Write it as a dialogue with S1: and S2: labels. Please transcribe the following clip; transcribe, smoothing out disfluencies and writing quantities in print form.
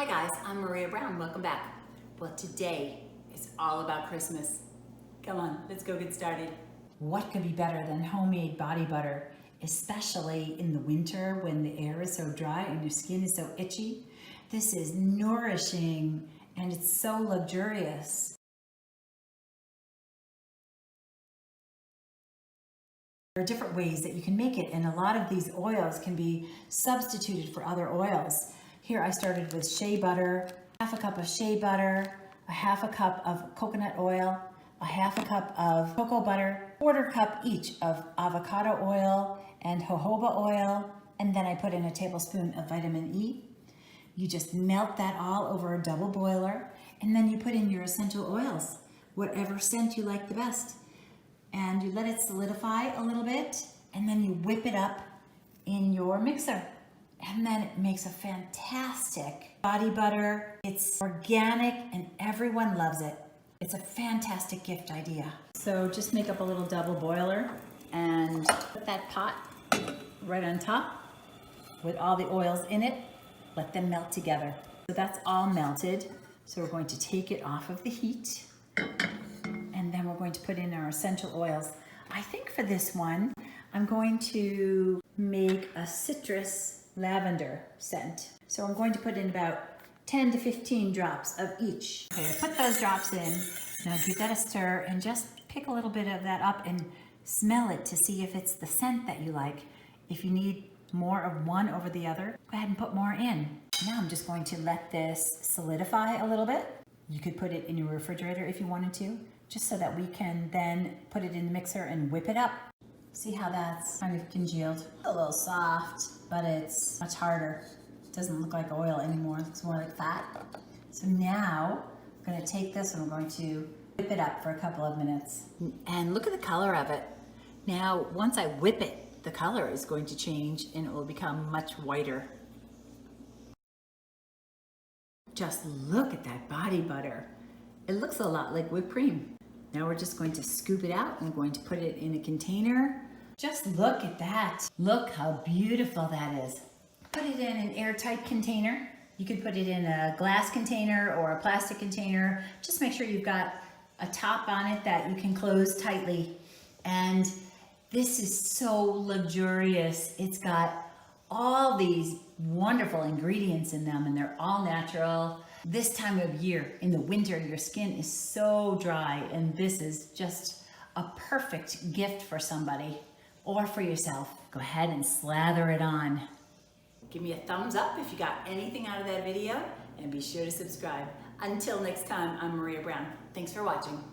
S1: Hi guys, I'm Maria Brown. Welcome back. Well, today is all about Christmas. Come on, let's go get started.
S2: What could be better than homemade body butter, especially in the winter when the air is so dry and your skin is so itchy? This is nourishing and it's so luxurious. There are different ways that you can make it, and a lot of these oils can be substituted for other oils. Here I started with shea butter, half a cup of shea butter, a half a cup of coconut oil, a half a cup of cocoa butter, quarter cup each of avocado oil and jojoba oil, and then I put in a tablespoon of vitamin E. You just melt that all over a double boiler, and then you put in your essential oils, whatever scent you like the best. And you let it solidify a little bit, and then you whip it up in your mixer. And then it makes a fantastic body butter. It's organic and everyone loves it. It's a fantastic gift idea. So just make up a little double boiler and put that pot right on top with all the oils in it. Let them melt together. So that's all melted. So we're going to take it off of the heat. And then we're going to put in our essential oils. I think for this one, I'm going to make a citrus lavender scent. So I'm going to put in about 10 to 15 drops of each. Okay, I put those drops in. Now give that a stir and just pick a little bit of that up and smell it to see if it's the scent that you like. If you need more of one over the other, go ahead and put more in. Now I'm just going to let this solidify a little bit. You could put it in your refrigerator if you wanted to, just so that we can then put it in the mixer and whip it up. See how that's kind of congealed? A little soft, but it's much harder. It doesn't look like oil anymore, it looks more like fat. So now I'm gonna take this and we're going to whip it up for a couple of minutes.
S1: And look at the color of it. Now, once I whip it, the color is going to change and it will become much whiter. Just look at that body butter. It looks a lot like whipped cream. Now we're just going to scoop it out and we're going to put it in a container.
S2: Just look at that. Look how beautiful that is. Put it in an airtight container. You could put it in a glass container or a plastic container. Just make sure you've got a top on it that you can close tightly. And this is so luxurious. It's got all these wonderful ingredients in them and they're all natural. This time of year, in the winter, your skin is so dry and this is just a perfect gift for somebody or for yourself. Go ahead and slather it on.
S1: Give me a thumbs up if you got anything out of that video and be sure to subscribe. Until next time, I'm Maria Brown. Thanks for watching.